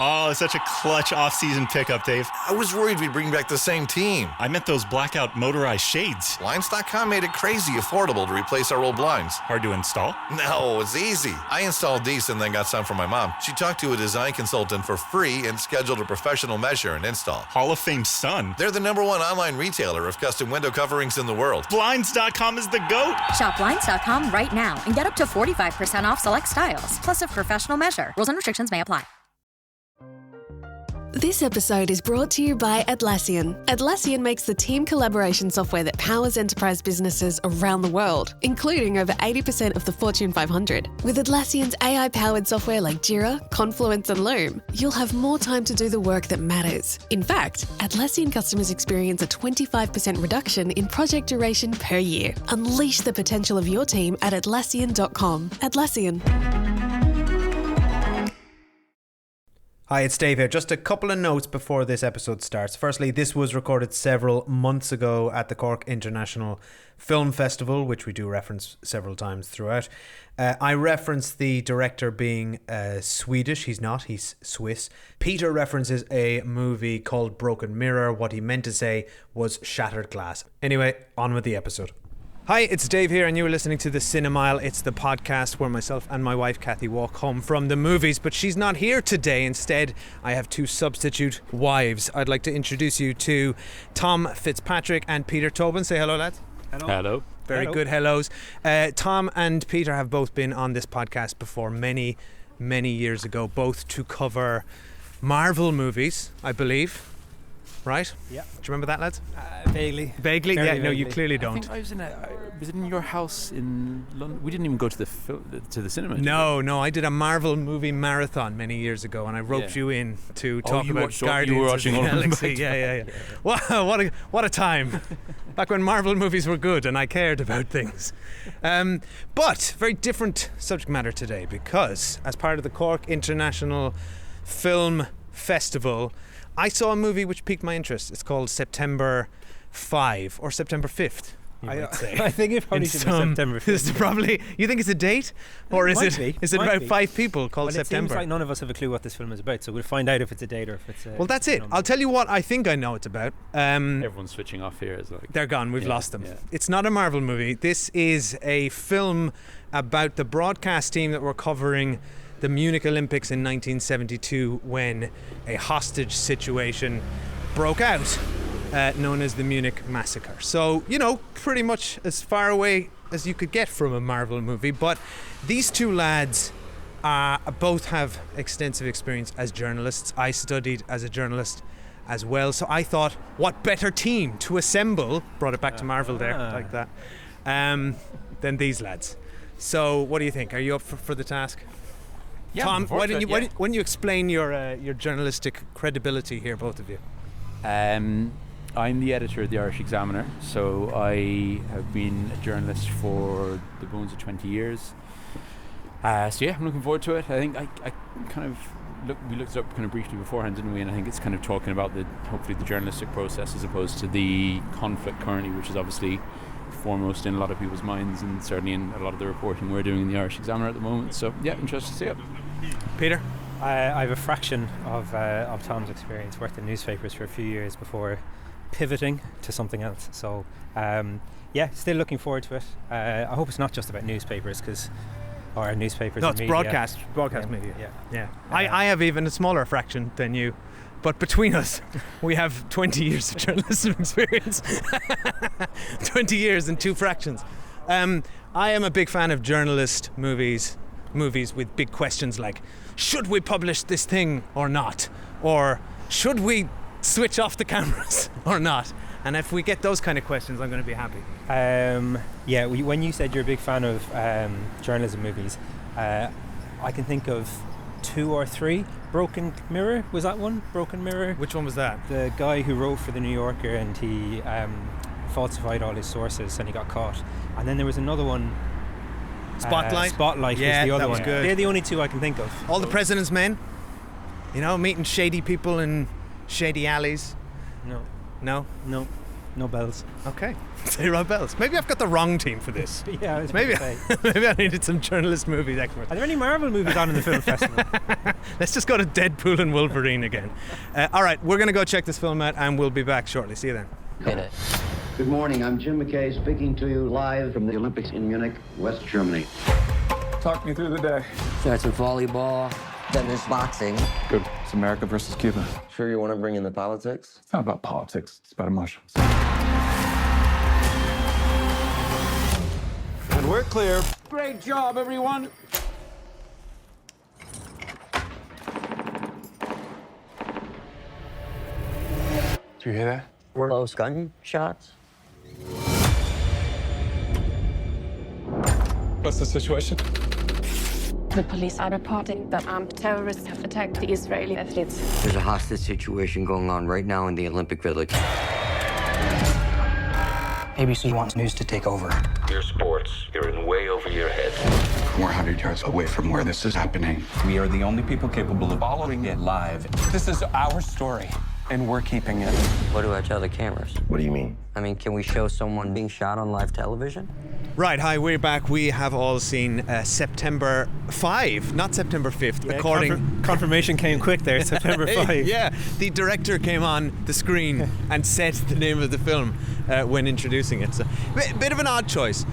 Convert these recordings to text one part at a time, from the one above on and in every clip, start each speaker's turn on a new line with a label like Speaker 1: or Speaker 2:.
Speaker 1: Oh, such a clutch off-season pickup, Dave.
Speaker 2: I was worried we'd bring back the same team.
Speaker 1: I meant those blackout motorized shades.
Speaker 2: Blinds.com made it crazy affordable to replace our old blinds.
Speaker 1: Hard to install?
Speaker 2: No, it's easy. I installed these and then got some for my mom. She talked to a design consultant for free and scheduled a professional measure and install.
Speaker 1: Hall of Fame son.
Speaker 2: They're the #1 online retailer of custom window coverings in the world.
Speaker 1: Blinds.com is the GOAT.
Speaker 3: Shop Blinds.com right now and get up to 45% off select styles, plus a professional measure. Rules and restrictions may apply.
Speaker 4: This episode is brought to you by Atlassian. Atlassian makes the team collaboration software that powers enterprise businesses around the world, including over 80% of the Fortune 500. With Atlassian's AI-powered software like Jira, Confluence, and Loom, you'll have more time to do the work that matters. In fact, Atlassian customers experience a 25% reduction in project duration per year. Unleash the potential of your team at Atlassian.com. Atlassian.
Speaker 5: Hi, it's Dave here. Just a couple of notes before this episode starts. Firstly, this was recorded several months ago at the Cork International Film Festival, which we do reference several times throughout. I referenced the director being Swedish. He's not. He's Swiss. Peter references a movie called Broken Mirror. What he meant to say was Shattered Glass. Anyway, on with the episode. Hi, it's Dave here, and you are listening to The Cinemile. It's the podcast where myself and my wife Cathy walk home from the movies, but she's not here today. Instead, I have two substitute wives. I'd like to introduce you to Tom Fitzpatrick and Peter Tobin. Say hello, lads.
Speaker 6: Hello.
Speaker 5: Very good hellos. Tom and Peter have both been on this podcast before many, many years ago, both to cover Marvel movies, I believe. Right?
Speaker 6: Yeah.
Speaker 5: Do you remember that, lads?
Speaker 6: Vaguely.
Speaker 5: Vaguely?
Speaker 6: Very
Speaker 5: Yeah, no,
Speaker 6: vaguely.
Speaker 5: you clearly don't.
Speaker 6: I think I was in your house in London. We didn't even go to the cinema.
Speaker 5: No, I did a Marvel movie marathon many years ago, and I roped you in to talk
Speaker 6: you
Speaker 5: about
Speaker 6: watched all-
Speaker 5: Guardians
Speaker 6: you were
Speaker 5: of
Speaker 6: watching
Speaker 5: the
Speaker 6: all of them
Speaker 5: Galaxy.
Speaker 6: back
Speaker 5: Yeah. Wow, what a time! Back when Marvel movies were good and I cared about things. But very different subject matter today, because as part of the Cork International Film Festival, I saw a movie which piqued my interest. It's called September 5 or September 5th. You might say.
Speaker 7: I think it probably should be September 5th.
Speaker 5: It's probably. You think it's a date, or is it? Is it
Speaker 7: Might
Speaker 5: about
Speaker 7: be.
Speaker 5: 5 people called
Speaker 7: Well,
Speaker 5: September?
Speaker 7: it seems like none of us have a clue what this film is about, so we'll find out if it's a date or if it's a...
Speaker 5: Well, that's it. I'll tell you what I think I know it's about.
Speaker 6: Everyone's switching off here. Is like
Speaker 5: They're gone. We've lost them.
Speaker 6: Yeah.
Speaker 5: It's not a Marvel movie. This is a film about the broadcast team that were covering the Munich Olympics in 1972 when a hostage situation broke out, known as the Munich Massacre. So, pretty much as far away as you could get from a Marvel movie. But these two lads both have extensive experience as journalists. I studied as a journalist as well. So I thought, what better team to assemble, brought it back to Marvel there, like that, than these lads. So what do you think? Are you up for the task?
Speaker 6: Yeah,
Speaker 5: Tom, why don't you explain your journalistic credibility here, both of you?
Speaker 6: I'm the editor of the Irish Examiner, so I have been a journalist for the bones of 20 years. I'm looking forward to it. I think I kind of we looked it up kind of briefly beforehand, didn't we? And I think it's kind of talking about hopefully the journalistic process as opposed to the conflict currently, which is obviously foremost in a lot of people's minds and certainly in a lot of the reporting we're doing in the Irish Examiner at the moment. So yeah, interested to see it.
Speaker 5: Peter?
Speaker 7: I have a fraction of Tom's experience. Worked in newspapers for a few years before pivoting to something else. So still looking forward to it. I hope it's not just about newspapers, or newspapers.
Speaker 5: No,
Speaker 7: and
Speaker 5: it's
Speaker 7: media.
Speaker 5: broadcast media.
Speaker 7: Yeah.
Speaker 5: I have even a smaller fraction than you, but between us, we have 20 years of journalism experience. 20 years and 2 fractions. I am a big fan of journalist movies with big questions like, should we publish this thing or not? Or should we switch off the cameras or not? And if we get those kind of questions, I'm going to be happy.
Speaker 7: When you said you're a big fan of journalism movies, I can think of 2 or 3. Broken Mirror, was that one? Broken Mirror?
Speaker 5: Which one was that?
Speaker 7: The guy who wrote for The New Yorker and he falsified all his sources and he got caught. And then there was another one.
Speaker 5: Spotlight?
Speaker 7: Spotlight
Speaker 5: Yeah,
Speaker 7: was the other
Speaker 5: that was
Speaker 7: one.
Speaker 5: good.
Speaker 7: They're the only 2 I can think of.
Speaker 5: All the President's Men? Meeting shady people in shady alleys?
Speaker 7: No.
Speaker 5: No?
Speaker 7: No bells.
Speaker 5: Okay. Zero bells. Maybe I've got the wrong team for this.
Speaker 7: Yeah, I was
Speaker 5: Maybe,
Speaker 7: about to say.
Speaker 5: maybe I needed some journalist movies experts.
Speaker 7: Are there any Marvel movies on in the film festival?
Speaker 5: Let's just go to Deadpool and Wolverine again. All right, we're going to go check this film out and we'll be back shortly. See you then.
Speaker 8: Hit it.
Speaker 9: Good morning. I'm Jim McKay speaking to you live from the Olympics in Munich, West Germany.
Speaker 10: Talk me through the day.
Speaker 8: Starts with volleyball, then there's boxing.
Speaker 10: Good. It's America versus Cuba.
Speaker 8: Sure you want to bring in the politics?
Speaker 10: It's not about politics. It's about emotions.
Speaker 11: And we're clear.
Speaker 10: Great job, everyone. Do you hear that?
Speaker 8: Close gunshots.
Speaker 10: What's the situation?
Speaker 12: The police are reporting that armed terrorists have attacked the Israeli athletes.
Speaker 8: There's a hostage situation going on right now in the Olympic Village.
Speaker 13: ABC wants news to take over.
Speaker 14: Your sports, you're in way over your head.
Speaker 15: 400 yards away from where this is happening.
Speaker 13: We are the only people capable of following it live.
Speaker 10: This is our story, and we're keeping it.
Speaker 8: What do I tell the cameras?
Speaker 14: What do you mean?
Speaker 8: I mean, can we show someone being shot on live television?
Speaker 5: Right, hi, we're back. We have all seen September 5, not September 5th,
Speaker 7: Yeah,
Speaker 5: according...
Speaker 7: confirmation came quick there, September 5.
Speaker 5: Yeah, the director came on the screen and said the name of the film when introducing it. So, bit of an odd choice.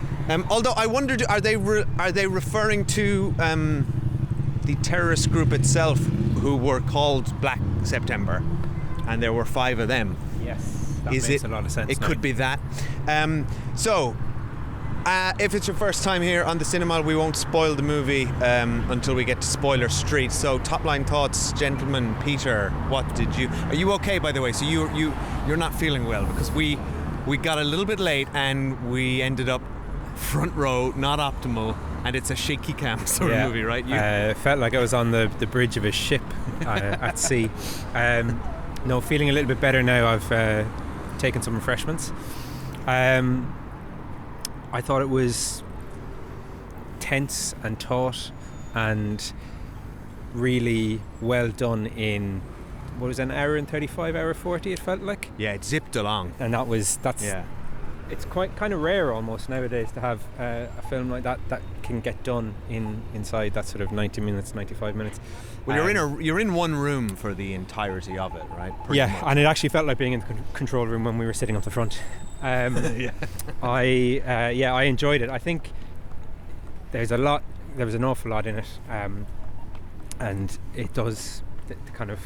Speaker 5: Although I wondered, are they referring to the terrorist group itself who were called Black September, and there were 5 of them?
Speaker 7: Yes, that makes a lot of sense.
Speaker 5: It could be that. If it's your first time here on the cinema, we won't spoil the movie until we get to spoiler street. So, top line thoughts, gentlemen. Peter, what did you? Are you okay, by the way? So you're not feeling well because we got a little bit late and we ended up front row, not optimal, and it's a shaky cam sort of movie, right?
Speaker 7: Felt like I was on the bridge of a ship at sea. No, feeling a little bit better now. I've taken some refreshments. I thought it was tense and taut and really well done in, what was it, an hour and 35, hour 40 it felt like?
Speaker 5: Yeah, it zipped along.
Speaker 7: And it's quite kind of rare almost nowadays to have a film like that can get done inside that sort of 90 minutes, 95 minutes.
Speaker 5: Well, you're in one room for the entirety of it, right? Pretty much.
Speaker 7: And it actually felt like being in the control room when we were sitting up the front. I enjoyed it. I think there was an awful lot in it, and it does the kind of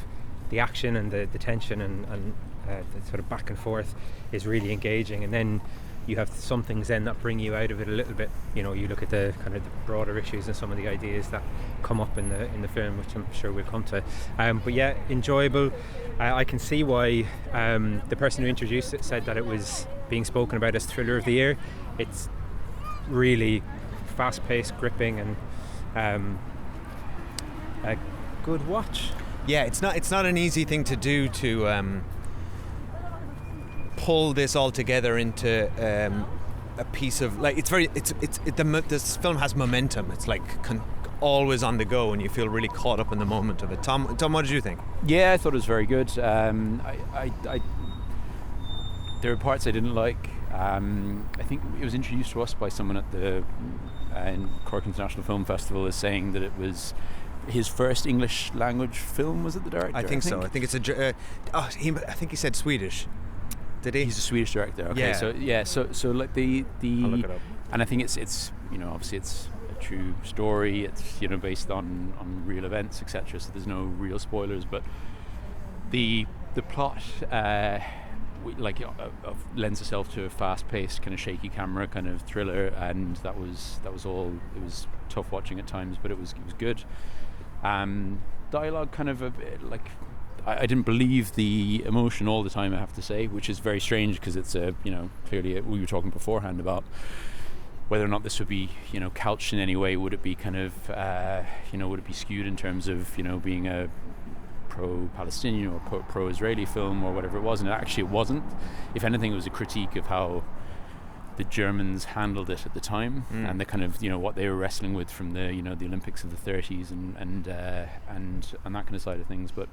Speaker 7: the action and the tension and the sort of back and forth is really engaging, and then you have some things then that bring you out of it a little bit. You know, you look at the kind of the broader issues and some of the ideas that come up in the film, which I'm sure we'll come to. But yeah, enjoyable. I can see why the person who introduced it said that it was being spoken about as thriller of the year. It's really fast-paced, gripping, and a good watch.
Speaker 5: Yeah, it's not an easy thing to do to pull this all together into a piece of, like, this film has momentum. It's like always on the go, and you feel really caught up in the moment of it. Tom, what did you think?
Speaker 6: Yeah, I thought it was very good. There were parts I didn't like. I think it was introduced to us by someone at the Cork International Film Festival as saying that it was his first English language film. Was it the director?
Speaker 5: I think so. I think it's I think he said Swedish. Did he?
Speaker 6: He's a Swedish director. Okay,
Speaker 5: yeah.
Speaker 6: So like the
Speaker 5: I'll look it up.
Speaker 6: And I think it's obviously it's a true story. It's based on real events, etc. So there's no real spoilers, but the plot lends itself to a fast-paced kind of shaky camera kind of thriller, and that was all. It was tough watching at times, but it was good. Dialogue kind of a bit like, I didn't believe the emotion all the time, I have to say, which is very strange because it's clearly we were talking beforehand about whether or not this would be couched in any way. Would it be kind of would it be skewed in terms of being a pro-Palestinian or pro-Israeli film or whatever it was, and actually it wasn't. If anything, it was a critique of how the Germans handled it at the time, and the kind of what they were wrestling with from the the Olympics of the 30s and that kind of side of things. But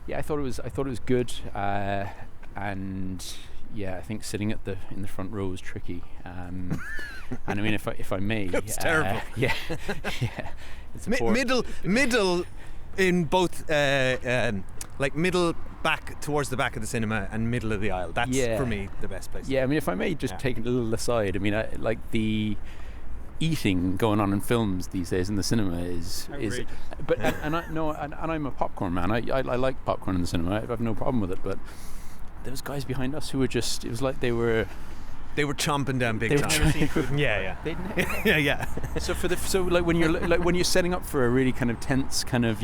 Speaker 6: yeah, I thought it was good. and yeah, I think sitting in the front row was tricky. And I mean, if I may,
Speaker 5: it's terrible.
Speaker 6: Yeah, it's
Speaker 5: middle in both, like middle back towards the back of the cinema and middle of the aisle. That's for me the best place.
Speaker 6: Yeah, I mean, if I may just take a little aside, I mean, like the eating going on in films these days in the cinema is but and I'm a popcorn man. I like popcorn in the cinema. I have no problem with it, but those guys behind us who were just, it was like they were
Speaker 5: chomping down big time. Yeah. Yeah.
Speaker 6: So like when you're setting up for a really kind of tense kind of,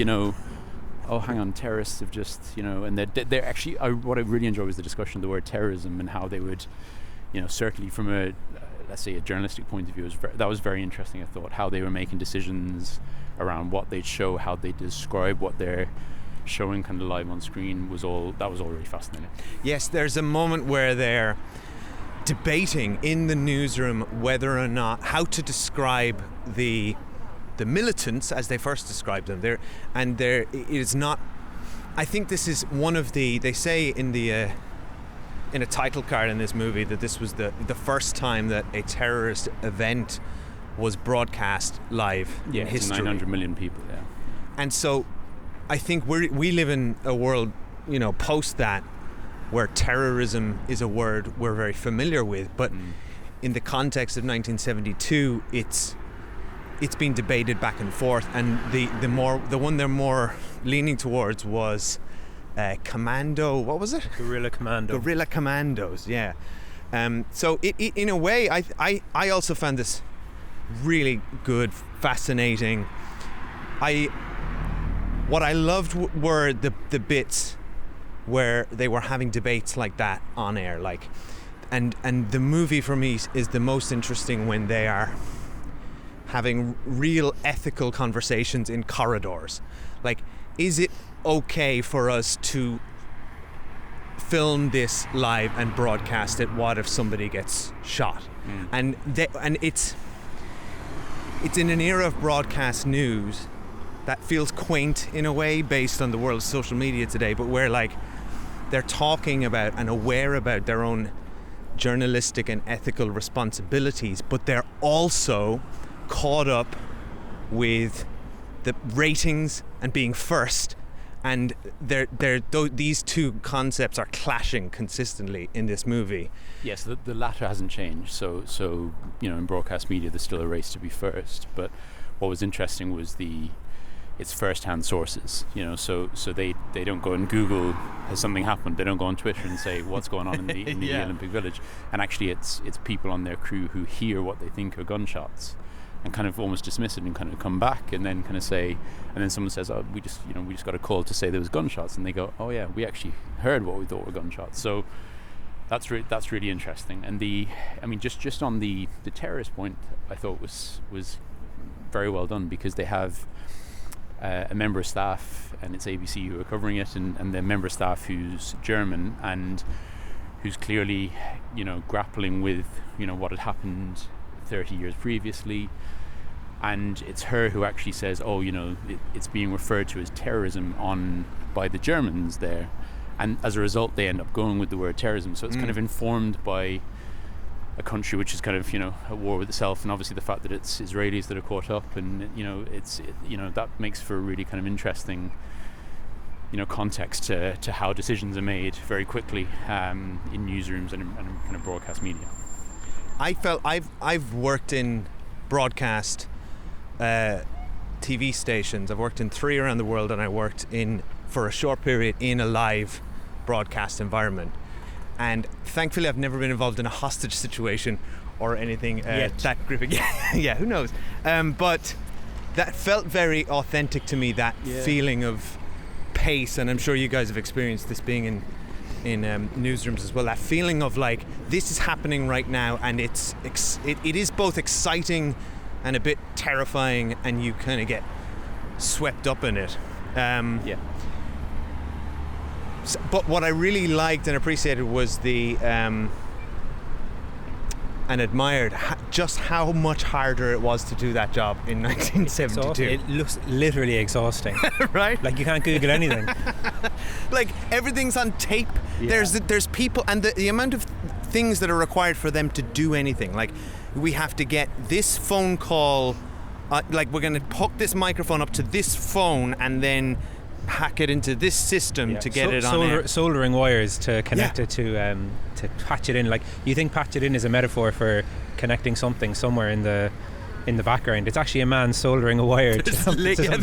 Speaker 6: oh, hang on, terrorists have just, and they're actually, what I really enjoyed was the discussion of the word terrorism and how they would, certainly from a, let's say, a journalistic point of view, that was very interesting. I thought how they were making decisions around what they'd show, how they describe what they're showing kind of live on screen was all really fascinating.
Speaker 5: Yes, there's a moment where they're debating in the newsroom whether or not how to describe the militants as they first described them. It is not. I think this is one of the. They say in the in a title card in this movie that this was the first time that a terrorist event was broadcast live in history.
Speaker 6: 900 million people. Yeah,
Speaker 5: and so I think we live in a world, post that, where terrorism is a word we're very familiar with, but in the context of 1972, it's been debated back and forth, and the one they're more leaning towards was commando. What was it?
Speaker 7: Guerrilla commando.
Speaker 5: Guerrilla commandos. Yeah. So it in a way, I also found this really good, fascinating. What I loved were the bits where they were having debates like that on air, like, and the movie for me is the most interesting when they are having real ethical conversations in corridors. Like, is it okay for us to film this live and broadcast it? What if somebody gets shot? And it's in an era of broadcast news that feels quaint in a way based on the world of social media today, but where like they're talking about and aware about their own journalistic and ethical responsibilities, but they're also caught up with the ratings and being first, and these two concepts are clashing consistently in this movie.
Speaker 6: Yes, the latter hasn't changed. So in broadcast media there's still a race to be first, but what was interesting was it's first-hand sources, so they don't go and Google, has something happened? They don't go on Twitter and say what's going on in the Olympic Village. And actually it's people on their crew who hear what they think are gunshots and kind of almost dismiss it and kind of come back and then kind of say, and then someone says, oh, we just got a call to say there was gunshots, and they go, oh yeah, we actually heard what we thought were gunshots. So that's really interesting. And just on the terrorist point, I thought was very well done, because they have a member of staff, and it's ABC who are covering it, and the member of staff who's German and who's clearly grappling with what had happened 30 years previously, and it's her who actually says, oh, it's being referred to as terrorism by the Germans there, and as a result they end up going with the word terrorism. So it's kind of informed by a country which is kind of at war with itself, and obviously the fact that it's Israelis that are caught up, and that makes for a really kind of interesting context to how decisions are made very quickly in newsrooms and in kind of broadcast media.
Speaker 5: I felt I've worked in broadcast TV stations. I've worked in 3 around the world, and I worked for a short period in a live broadcast environment. And thankfully, I've never been involved in a hostage situation or anything that gripping. Yeah, who knows? But that felt very authentic to me, that feeling of pace. And I'm sure you guys have experienced this being in newsrooms as well. That feeling of like, this is happening right now, and it is both exciting and a bit terrifying, and you kind of get swept up in it. But what I really liked and appreciated was and admired just how much harder it was to do that job in 1972.
Speaker 7: It looks literally exhausting.
Speaker 5: Right?
Speaker 7: Like you can't Google anything.
Speaker 5: Like everything's on tape,
Speaker 6: Yeah.
Speaker 5: There's people, and the amount of things that are required for them to do anything. Like, we have to get this phone call, like we're going to hook this microphone up to this phone and then hack it into this system to get it on air.
Speaker 7: Soldering wires to connect it to patch it in. Like, you think patch it in is a metaphor for connecting something somewhere in the background. It's actually a man soldering a wire to something else.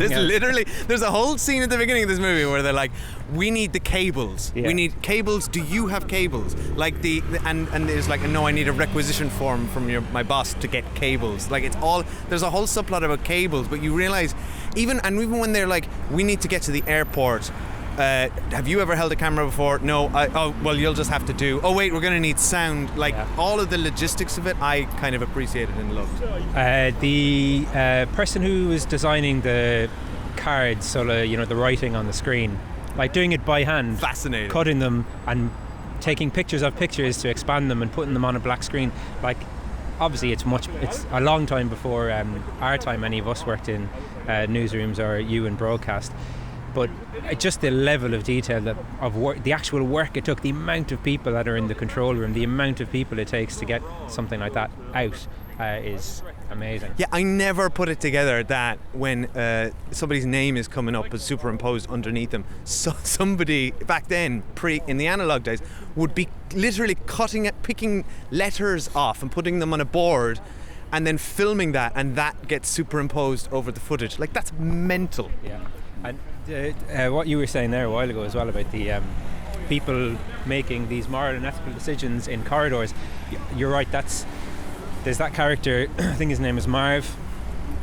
Speaker 5: There's a whole scene at the beginning of this movie where they're like, we need the cables.
Speaker 7: Yeah.
Speaker 5: We need cables. Do you have cables? Like and there's like, no, I need a requisition form from my boss to get cables. Like, it's all, there's a whole subplot about cables, but you realize even when they're like, we need to get to the airport, have you ever held a camera before? No. Well, you'll just have to do. Oh wait, we're going to need sound. Like, all of the logistics of it, I kind of appreciated and loved.
Speaker 7: The person who was designing the cards, so the writing on the screen, like doing it by hand,
Speaker 5: fascinating,
Speaker 7: cutting them and taking pictures of pictures to expand them and putting them on a black screen. Like, obviously, it's a long time before our time. Any of us worked in newsrooms or you in broadcast. But just the level of detail of work, the actual work it took, the amount of people that are in the control room, the amount of people it takes to get something like that out is amazing.
Speaker 5: Yeah, I never put it together that when somebody's name is coming up as superimposed underneath them, so somebody back then, in the analog days, would be literally picking letters off and putting them on a board and then filming that, and that gets superimposed over the footage. Like, that's mental.
Speaker 7: Yeah. And what you were saying there a while ago as well about the people making these moral and ethical decisions in corridors, you're right. There's that character. I think his name is Marv.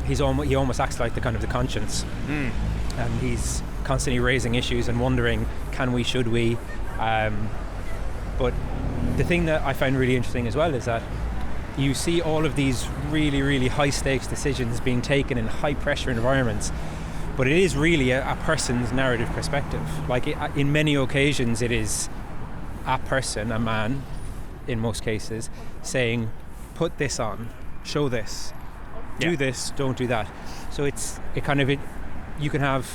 Speaker 7: He almost acts like the kind of the conscience, and he's constantly raising issues and wondering, can we, should we? But the thing that I find really interesting as well is that you see all of these really, really high stakes decisions being taken in high pressure environments. But it is really a person's narrative perspective. Like, in many occasions, it is a person, a man, in most cases, saying, put this on, show this, do this, don't do that. So you can have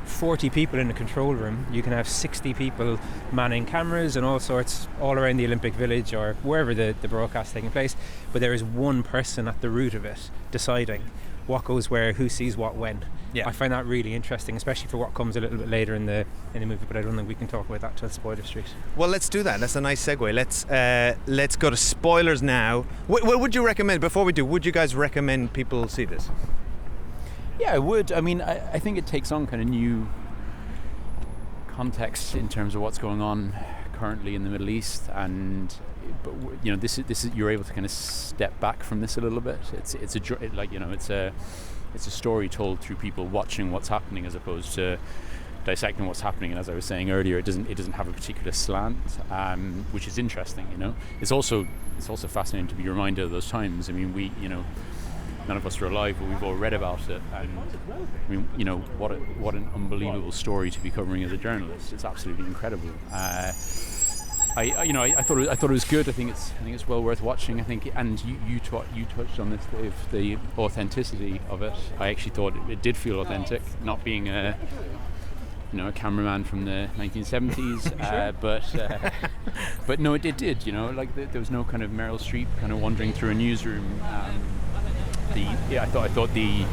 Speaker 7: 40 people in a control room, you can have 60 people manning cameras and all sorts all around the Olympic Village or wherever the broadcast is taking place, but there is one person at the root of it deciding what goes where, who sees what when. Yeah. I find that really interesting, especially for what comes a little bit later in the movie, but I don't think we can talk about that till spoiler street.
Speaker 5: Well, let's do that. That's a nice segue. Let's go to spoilers now. What would you recommend, before we do, would you guys recommend people see this?
Speaker 6: Yeah, I would. I mean, I think it takes on kind of new context in terms of what's going on currently in the Middle East, but this is you're able to kind of step back from this a little bit. It's a story told through people watching what's happening as opposed to dissecting what's happening. And as I was saying earlier, it doesn't have a particular slant, which is interesting. It's also fascinating to be reminded of those times. I mean, none of us are alive, but we've all read about it. And I mean, what an unbelievable story to be covering as a journalist. It's absolutely incredible. I thought it was good. I think it's well worth watching. I think, and you touched on this, Dave, the authenticity of it. I actually thought it did feel authentic, not being a cameraman from the 1970s, but no, it did. There was no kind of Meryl Streep kind of wandering through a newsroom. I thought the.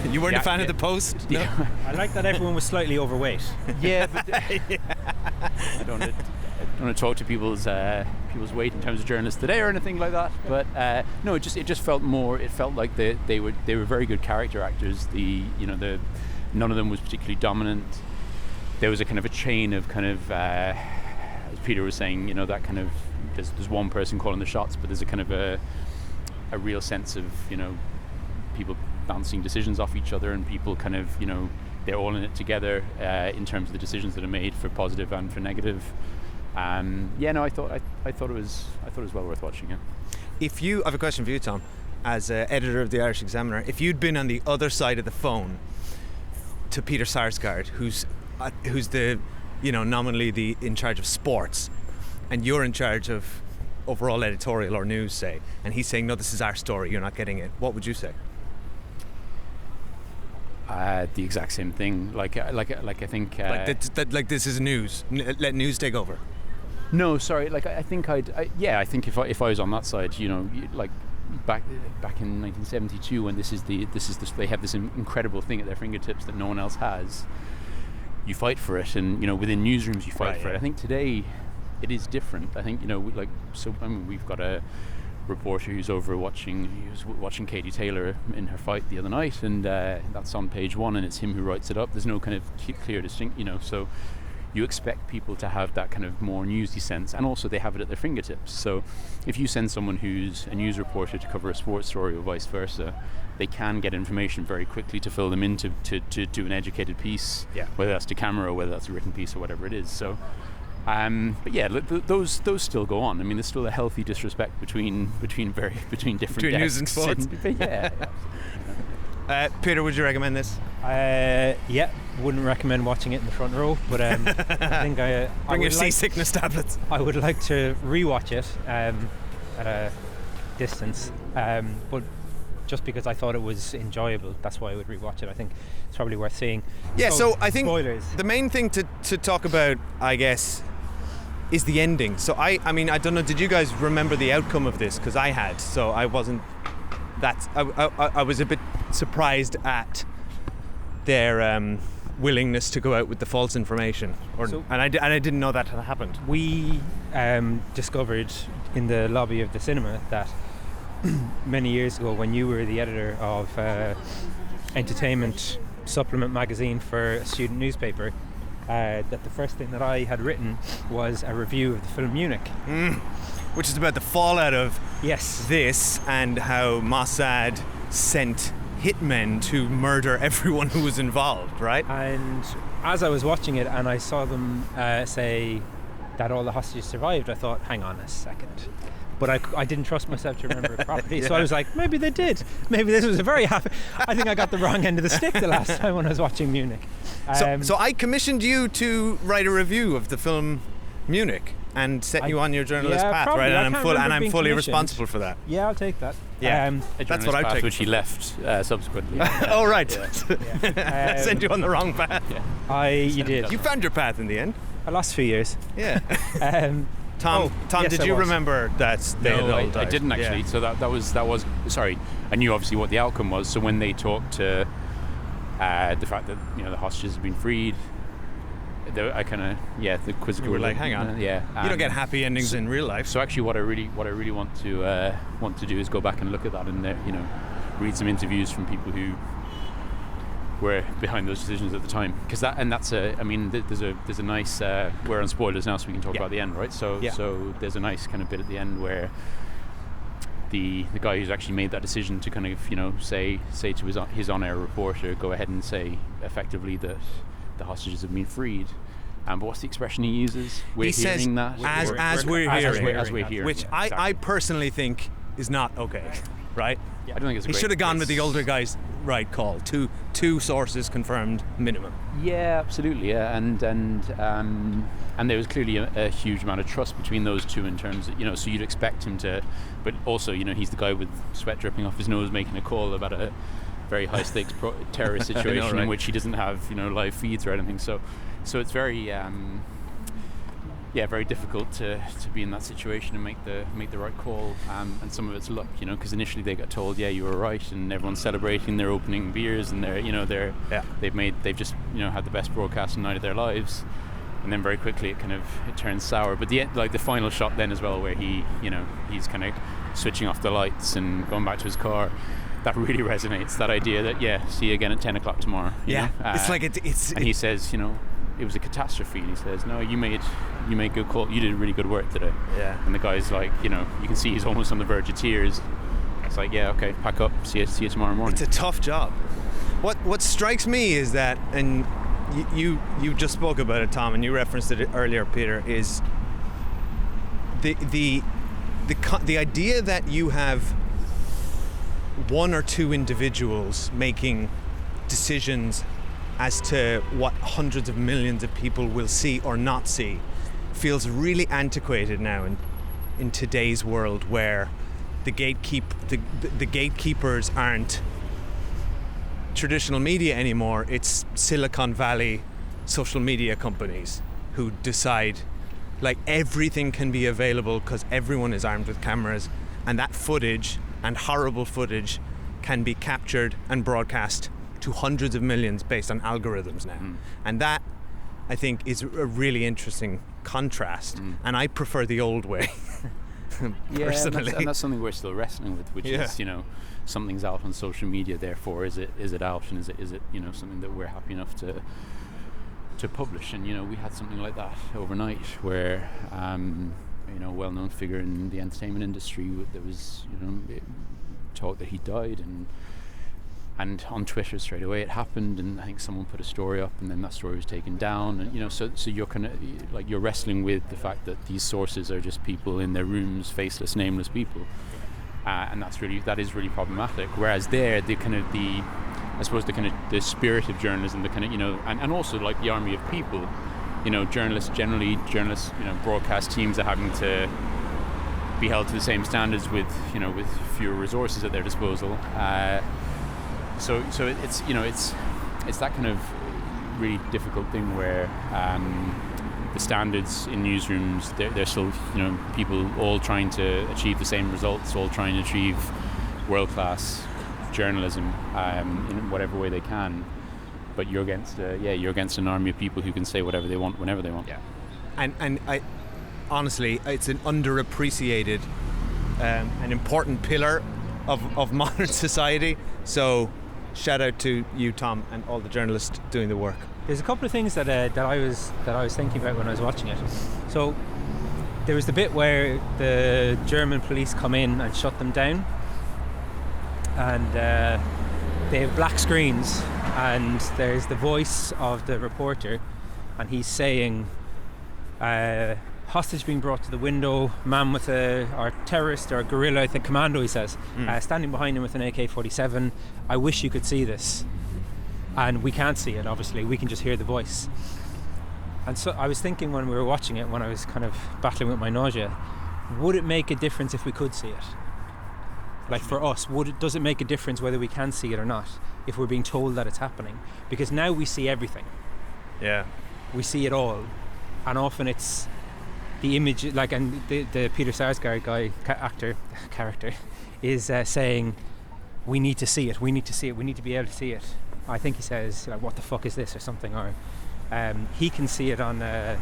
Speaker 5: You weren't a fan of the Post? No?
Speaker 7: Yeah. I like that everyone was slightly overweight.
Speaker 6: Yeah, but I don't want to talk to people's weight in terms of journalists today or anything like that. But no, it just felt more. It felt like they were very good character actors. None of them was particularly dominant. There was a kind of a chain of kind of, as Peter was saying, that kind of there's one person calling the shots, but there's a kind of a real sense of people bouncing decisions off each other, and people kind of they're all in it together in terms of the decisions that are made for positive and for negative. I thought it was well worth watching. Yeah.
Speaker 5: I have a question for you, Tom, as editor of the Irish Examiner. If you'd been on the other side of the phone to Peter Sarsgaard, who's the nominally in charge of sports, and you're in charge of overall editorial or news, say, and he's saying, no, this is our story, you're not getting it, what would you say?
Speaker 6: The exact same thing. I think.
Speaker 5: Like this is news. Let news take over.
Speaker 6: No, sorry. Like I think I think if I was on that side, like back in 1972 when they have this incredible thing at their fingertips that no one else has. You fight for it, and within newsrooms you fight for it. I think today it is different. I think we've got a reporter who's watching Katie Taylor in her fight the other night, and that's on page 1, and it's him who writes it up. There's no kind of clear distinct, so you expect people to have that kind of more newsy sense, and also they have it at their fingertips. So if you send someone who's a news reporter to cover a sports story or vice versa, they can get information very quickly to fill them in to do an educated piece, whether that's to camera or whether that's a written piece or whatever it is. So but yeah, those still go on. I mean, there's still a healthy disrespect between different
Speaker 5: news and
Speaker 6: desks.
Speaker 5: sports.
Speaker 6: Yeah.
Speaker 5: Peter, would you recommend this?
Speaker 7: Yeah, wouldn't recommend watching it in the front row, but I think
Speaker 5: bring your seasickness tablets.
Speaker 7: I would like to rewatch it at a distance, but just because I thought it was enjoyable, that's why I would rewatch it. I think it's probably worth seeing.
Speaker 5: Yeah, so I think
Speaker 7: spoilers.
Speaker 5: The main thing to talk about, I guess, is the ending. So I mean, I don't know, did you guys remember the outcome of this? Because I had, so I wasn't. I was a bit surprised at their willingness to go out with the false information, and I didn't know that had happened.
Speaker 7: We discovered in the lobby of the cinema that many years ago, when you were the editor of entertainment supplement magazine for a student newspaper, that the first thing that I had written was a review of the film Munich.
Speaker 5: Which is about the fallout of
Speaker 7: this
Speaker 5: and how Mossad sent hitmen to murder everyone who was involved, right?
Speaker 7: And as I was watching it and I saw them say that all the hostages survived, I thought, hang on a second. But I didn't trust myself to remember it properly, so I was like, maybe they did. Maybe this was a very happy. I think I got the wrong end of the stick the last time when I was watching Munich.
Speaker 5: So I commissioned you to write a review of the film Munich and set you on your journalist path,
Speaker 7: probably.
Speaker 5: right? And I'm fully
Speaker 7: commissioned.
Speaker 5: responsible for that.
Speaker 7: Yeah, I'll take that.
Speaker 5: Yeah,
Speaker 6: that's what I take. Which he left subsequently.
Speaker 5: Oh right, sent you on the wrong path.
Speaker 7: Yeah. You did.
Speaker 5: You found your path in the end.
Speaker 7: I lost 2 years.
Speaker 5: Yeah. Tom,
Speaker 7: yes,
Speaker 5: did you remember that they had all died?
Speaker 6: I didn't actually. Yeah. So that was sorry. I knew obviously what the outcome was. So when they talked to the fact that the hostages have been freed, I kind of the quizzical.
Speaker 5: You were like, hang on, you don't get happy endings in real life.
Speaker 6: So actually, what I really want to do is go back and look at that and read some interviews from people who were behind those decisions at the time, because there's a nice we're on spoilers now, so we can talk about the end, right? So there's a nice kind of bit at the end where the guy who's actually made that decision to kind of say to his on-air reporter, go ahead and say effectively that the hostages have been freed. But what's the expression he uses?
Speaker 5: He says, as we're hearing, which
Speaker 6: exactly.
Speaker 5: I personally think is not okay, right?
Speaker 6: I don't think it's.
Speaker 5: He should have gone with the older guy's right call. Two sources confirmed minimum.
Speaker 6: Yeah, absolutely. Yeah, and there was clearly a huge amount of trust between those two in terms of, so you'd expect him to, but also he's the guy with sweat dripping off his nose making a call about a very high stakes terrorist situation in which he doesn't have live feeds or anything. So it's very very difficult to be in that situation and make the right call, and some of it's luck, because initially they got told, you were right, and everyone's celebrating, they're opening beers, and they've just had the best broadcasting night of their lives, and then very quickly it turns sour. But the final shot then as well, where he's kind of switching off the lights and going back to his car, that really resonates. That idea that see you again at 10 o'clock tomorrow.
Speaker 5: It's like it's.
Speaker 6: And he says, it was a catastrophe, and he says, no, you made good call, you did really good work today. And the guy's like, you can see he's almost on the verge of tears. It's like, okay, pack up, see you tomorrow morning.
Speaker 5: It's a tough job. What strikes me is that, and you just spoke about it, Tom, and you referenced it earlier, Peter, is the idea that you have one or two individuals making decisions as to what hundreds of millions of people will see or not see feels really antiquated now in today's world, where the gatekeepers aren't traditional media anymore. It's Silicon Valley social media companies who decide like everything can be available because everyone is armed with cameras, and that footage and horrible footage can be captured and broadcast to hundreds of millions based on algorithms now. And that, I think, is a really interesting contrast, and I prefer the old way. Personally.
Speaker 6: And that's something we're still wrestling with, which is, you know, something's out on social media, therefore is it out, and is it you know, something that we're happy enough to publish. And you know, we had something like that overnight where you know, a well-known figure in the entertainment industry that was, you know, taught that he died, and on Twitter straight away it happened, and I think someone put a story up, and then that story was taken down, and you know, so you're kind of like, you're wrestling with the fact that these sources are just people in their rooms, faceless, nameless people, and that is really problematic. Whereas there, I suppose the spirit of journalism, the kind of, you know, and also like the army of people, you know, journalists, you know, broadcast teams are having to be held to the same standards with fewer resources at their disposal. So it's, you know, it's that kind of really difficult thing where the standards in newsrooms, they're still, you know, people all trying to achieve the same results, all trying to achieve world-class journalism in whatever way they can. But you're against an army of people who can say whatever they want whenever they want.
Speaker 5: Yeah. And I honestly, it's an underappreciated an important pillar of modern society. So shout out to you, Tom, and all the journalists doing the work.
Speaker 7: There's a couple of things that I was thinking about when I was watching it. So there was the bit where the German police come in and shut them down, and they have black screens, and there's the voice of the reporter, and he's saying, hostage being brought to the window, man with or terrorist or guerrilla, I think commando, he says, standing behind him with an AK-47. I wish you could see this. And we can't see it, obviously, we can just hear the voice. And so I was thinking when we were watching it, when I was kind of battling with my nausea, would it make a difference if we could see it? Like for us, does it make a difference whether we can see it or not, if we're being told that it's happening? Because now we see everything.
Speaker 5: Yeah.
Speaker 7: We see it all. And often it's the image, like, and the Peter Sarsgaard character is saying, we need to see it, we need to be able to see it. I think he says, like, what the fuck is this or something, or he can see it on a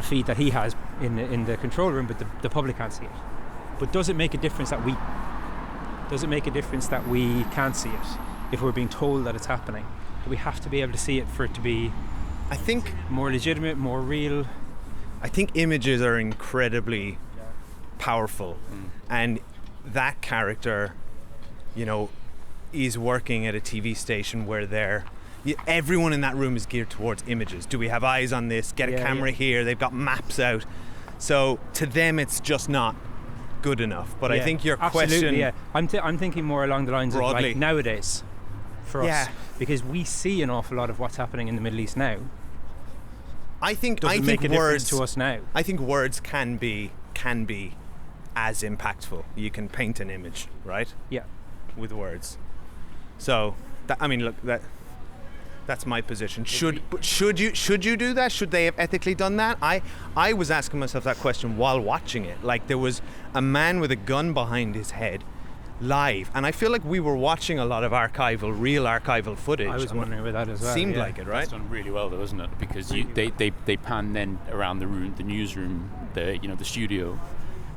Speaker 7: feed that he has in the control room, but the public can't see it. But does it make a difference that we can't see it if we're being told that it's happening? Do we have to be able to see it for it to be,
Speaker 5: I think,
Speaker 7: more legitimate, more real?
Speaker 5: I think images are incredibly powerful, and that character, you know, is working at a TV station where everyone in that room is geared towards images. Do we have eyes on this? Get a camera here. They've got maps out. So to them, it's just not good enough. But I think your question...
Speaker 7: Yeah. I'm thinking more along the lines
Speaker 5: broadly.
Speaker 7: of like nowadays for us. Because we see an awful lot of what's happening in the Middle East now.
Speaker 5: I think words to us now. I think words can be as impactful. You can paint an image, right?
Speaker 7: Yeah.
Speaker 5: With words. So, that's my position. Should you do that? Should they have ethically done that? I was asking myself that question while watching it. Like, there was a man with a gun behind his head, live, and I feel like we were watching a lot of real archival footage.
Speaker 7: I was wondering about that as well.
Speaker 5: Seemed like it, right?
Speaker 6: It's done really well, though, isn't it? Because they pan then around the room, the newsroom, the studio.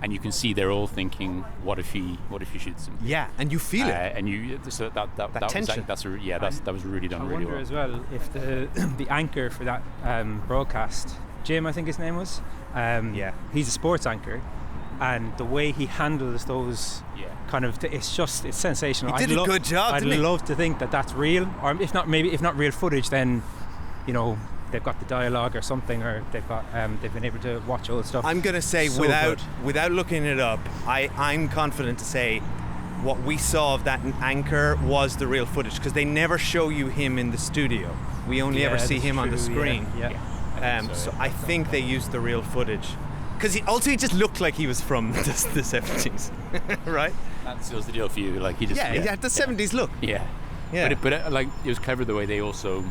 Speaker 6: And you can see they're all thinking, what if he shoots him?
Speaker 5: Yeah, and you feel it.
Speaker 6: And you so that
Speaker 5: tension.
Speaker 6: That was really done really well.
Speaker 7: I wonder as well if the anchor for that broadcast, Jim, I think his name was. He's a sports anchor, and the way he handles those kind of, it's sensational.
Speaker 5: He did a good job.
Speaker 7: I'd love to think that that's real, or if not real footage, then, you know, they've got the dialogue or something, or they've been able to watch old stuff.
Speaker 5: I'm going to say, without looking it up, I'm confident to say what we saw of that anchor was the real footage, because they never show you him in the studio. We only ever see him on the screen. So I think they used the real footage, because he just looked like he was from the 70s, right?
Speaker 6: That seals the deal for you. Like, he just
Speaker 5: the 70s look.
Speaker 6: Yeah. But like, it was clever the way they also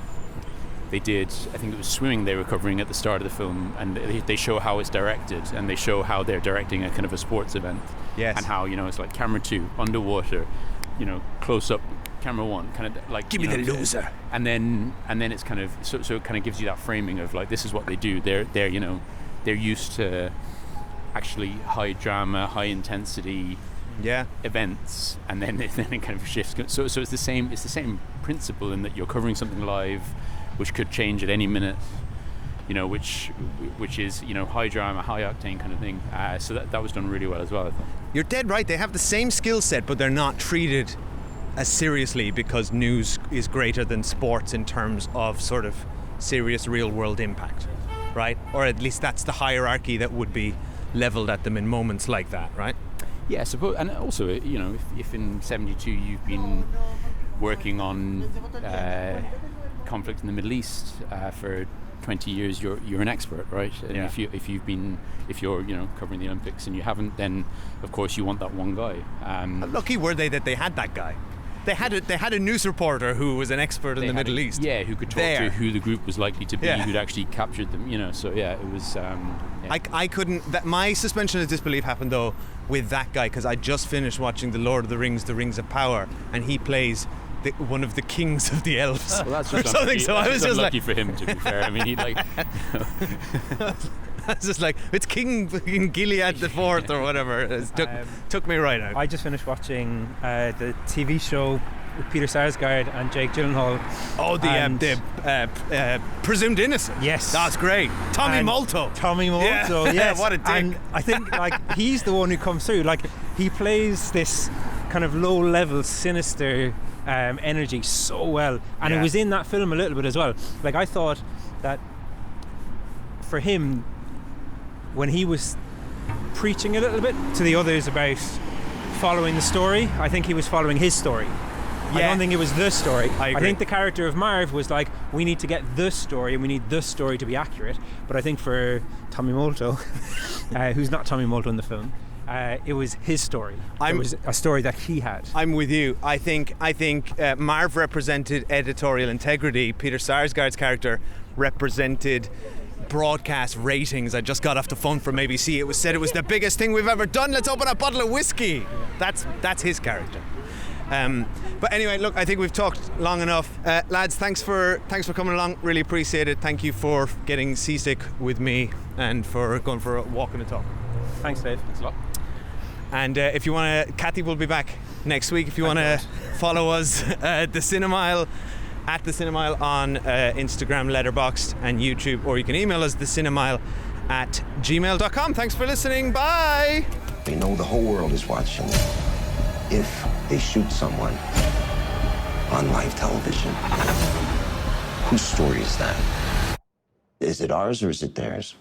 Speaker 6: they did, I think it was swimming they were covering at the start of the film, and they show how it's directed, and they show how they're directing a kind of a sports event.
Speaker 5: Yes.
Speaker 6: And how, it's like camera 2, underwater, close up, camera 1, kind of like...
Speaker 5: Give me the loser.
Speaker 6: And then it's kind of, so it kind of gives you that framing of like, this is what they do. They're used to actually high drama, high intensity events, and then it kind of shifts. So it's the same principle in that you're covering something live, which could change at any minute, which is high drama, high octane kind of thing. So that was done really well as well, I thought.
Speaker 11: You're dead right. They have the same skill set, but they're not treated as seriously because news is greater than sports in terms of sort of serious real world impact, right? Or at least that's the hierarchy that would be leveled at them in moments like that, right?
Speaker 6: Yeah, I suppose. And also, if in 72 you've been working on conflict in the Middle East for 20 years, you're an expert, right? And if you're covering the Olympics and you haven't, then of course you want that one guy.
Speaker 11: Lucky were they that they had that guy. They had a news reporter who was an expert in the Middle East.
Speaker 6: Yeah, who could talk to who the group was likely to be, who'd actually captured them. So it was.
Speaker 11: I couldn't. My suspension of disbelief happened though with that guy, because I just finished watching The Lord of the Rings: The Rings of Power, and he plays one of the kings of the elves,
Speaker 6: well, that's
Speaker 11: or something. So I was just
Speaker 6: lucky
Speaker 11: like,
Speaker 6: for him, to be fair. I mean, he like.
Speaker 11: I was just like, it's King Gilead the Fourth or whatever. It took me right out.
Speaker 7: I just finished watching the TV show with Peter Sarsgaard and Jake Gyllenhaal.
Speaker 11: Oh, the Presumed Innocent.
Speaker 7: Yes,
Speaker 11: that's great. Tommy Molto.
Speaker 7: Yes.
Speaker 11: What a dick.
Speaker 7: And I think he's the one who comes through. He plays this kind of low-level, sinister energy so well, and it was in that film a little bit as well. I thought that for him, when he was preaching a little bit to the others about following the story, I think he was following his story. I don't think it was the story. I think the character of Marv was like, we need to get the story and we need the story to be accurate. But I think for Tommy Molto, who's not Tommy Molto in the film, it was his story. It was a story that he had.
Speaker 11: I'm with you. I think Marv represented editorial integrity. Peter Sarsgaard's character represented broadcast ratings. I just got off the phone from ABC. It was said it was the biggest thing we've ever done. Let's open a bottle of whiskey. That's his character. But anyway, look, I think we've talked long enough. Lads, thanks for coming along. Really appreciate it. Thank you for getting seasick with me and for going for a walk and a talk.
Speaker 7: Thanks, Dave. Thanks a lot.
Speaker 11: And if you want to, Cathy will be back next week. If you want to follow us, The Cinemile, at The Cinemile on Instagram, Letterboxd and YouTube, or you can email us thecinemile@gmail.com. Thanks for listening. Bye.
Speaker 16: They know the whole world is watching. If they shoot someone on live television, whose story is that? Is it ours or is it theirs?